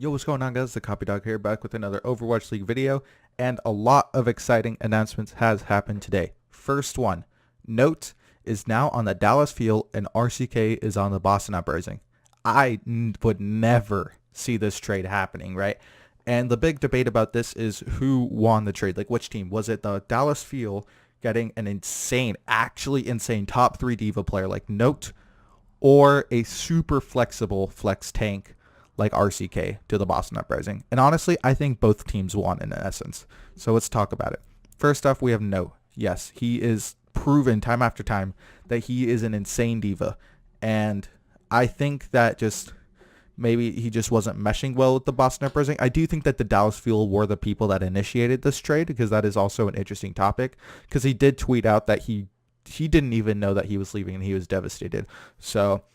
Yo, what's going on, guys? The Copy Dog here, back with another Overwatch League video, and a lot of exciting announcements has happened today. First one, Note is now on the Dallas field and RCK is on the Boston Uprising. Would never see this trade happening, right? And the big debate about this is who won the trade, like which team. Was it the Dallas field getting an insane, actually insane top 3 diva player like Note, or a super flexible flex tank like RCK to the Boston Uprising? And honestly, I think both teams won in essence. So let's talk about it. First off, we have No. Yes, he is proven time after time that he is an insane diva. And I think that just maybe he just wasn't meshing well with the Boston Uprising. I do think that the Dallas Fuel were the people that initiated this trade, because that is also an interesting topic, because he did tweet out that he didn't even know that he was leaving and he was devastated. So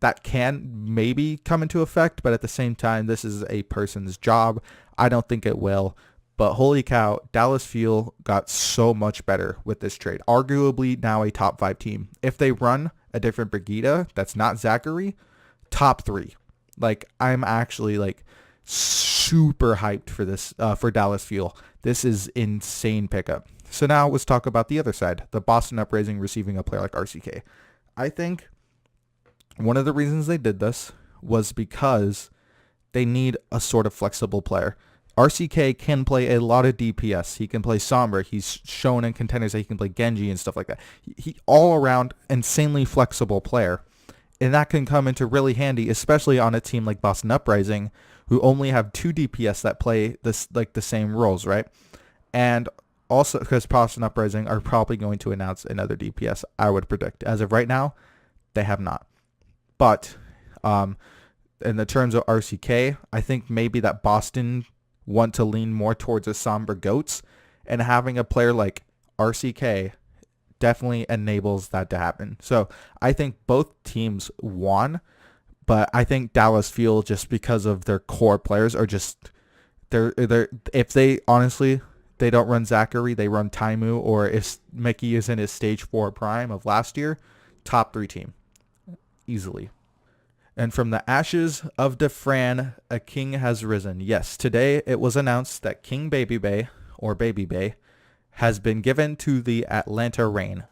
that can maybe come into effect, but at the same time, this is a person's job. I don't think it will. But holy cow, Dallas Fuel got so much better with this trade. Arguably now a top 5 team. If they run a different Brigida that's not Zachary, top 3. Like, I'm actually like super hyped for this, for Dallas Fuel. This is insane pickup. So now let's talk about the other side, the Boston Uprising receiving a player like RCK. I think one of the reasons they did this was because they need a sort of flexible player. RCK can play a lot of DPS. He can play Sombra. He's shown in contenders that he can play Genji and stuff like that. He all around insanely flexible player. And that can come into really handy, especially on a team like Boston Uprising, who only have 2 DPS that play this like the same roles, right? And also because Boston Uprising are probably going to announce another DPS, I would predict. As of right now, they have not. But in the terms of RCK, I think maybe that Boston want to lean more towards a Sombra Goats, and having a player like RCK definitely enables that to happen. So I think both teams won, but I think Dallas Fuel, just because of their core players, are just they're if they honestly they don't run Zachary, they run Taimu, or if Mickey is in his stage 4 prime of last year, top 3 team easily. And from the ashes of Defran, a king has risen. Yes, today it was announced that King BABYBAY, or BABYBAY, has been given to the Atlanta Reign.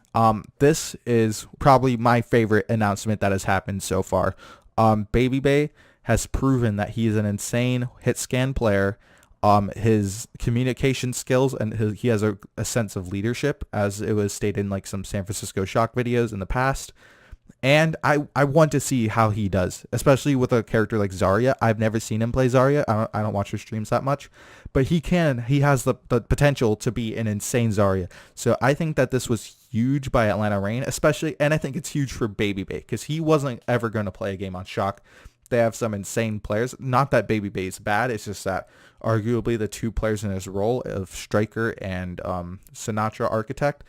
This is probably my favorite announcement that has happened so far. BABYBAY has proven that he is an insane hit scan player. His communication skills, and he has a sense of leadership, as it was stated in like some San Francisco Shock videos in the past. And I want to see how he does, especially with a character like Zarya. I've never seen him play Zarya. I don't watch her streams that much, but he has the potential to be an insane Zarya. So I think that this was huge by Atlanta Reign, especially, and I think it's huge for BABYBAY, because he wasn't ever going to play a game on Shock. They have some insane players. Not that BABYBAY is bad. It's just that arguably the 2 players in his role of Striker and Sinatra Architect,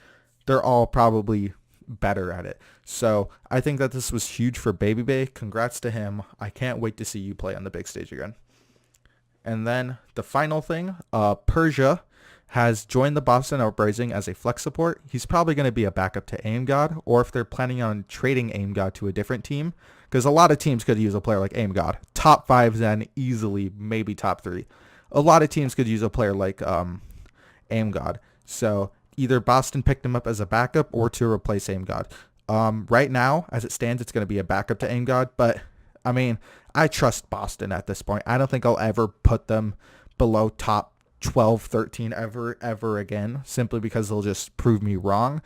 they're all probably better at it. So I think that this was huge for BABYBAY. Congrats to him. I can't wait to see you play on the big stage again. And then the final thing, Persia has joined the Boston Uprising as a flex support. He's probably going to be a backup to Aim God, or if they're planning on trading Aim God to a different team, because a lot of teams could use a player like Aim God. Top 5 then easily, maybe top 3. A lot of teams could use a player like Aim God. So either Boston picked him up as a backup or to replace Aim God. Right now, as it stands, it's going to be a backup to Aim God, but I mean, I trust Boston at this point. I don't think I'll ever put them below top 12, 13 ever again, simply because they'll just prove me wrong.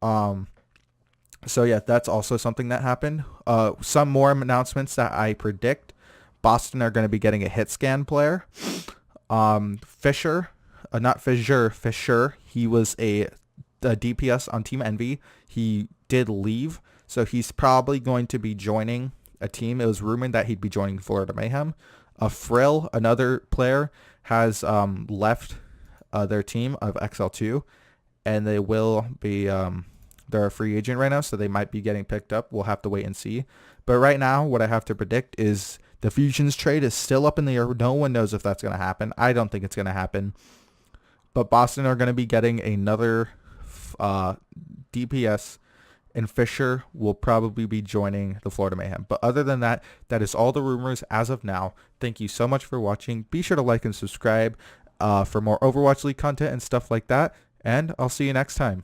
So yeah, that's also something that happened. Some more announcements that I predict. Boston are going to be getting a hit scan player. Fisher. He was a DPS on Team Envy. He did leave, so he's probably going to be joining a team. It was rumored that he'd be joining Florida Mayhem. Frill, another player, has left their team of XL2, and they will be they're a free agent right now, so they might be getting picked up. We'll have to wait and see. But right now, what I have to predict is the Fusions trade is still up in the air. No one knows if that's going to happen. I don't think it's going to happen. But Boston are going to be getting another DPS and Fisher will probably be joining the Florida Mayhem. But other than that, that is all the rumors as of now. Thank you so much for watching. Be sure to like and subscribe for more Overwatch League content and stuff like that. And I'll see you next time.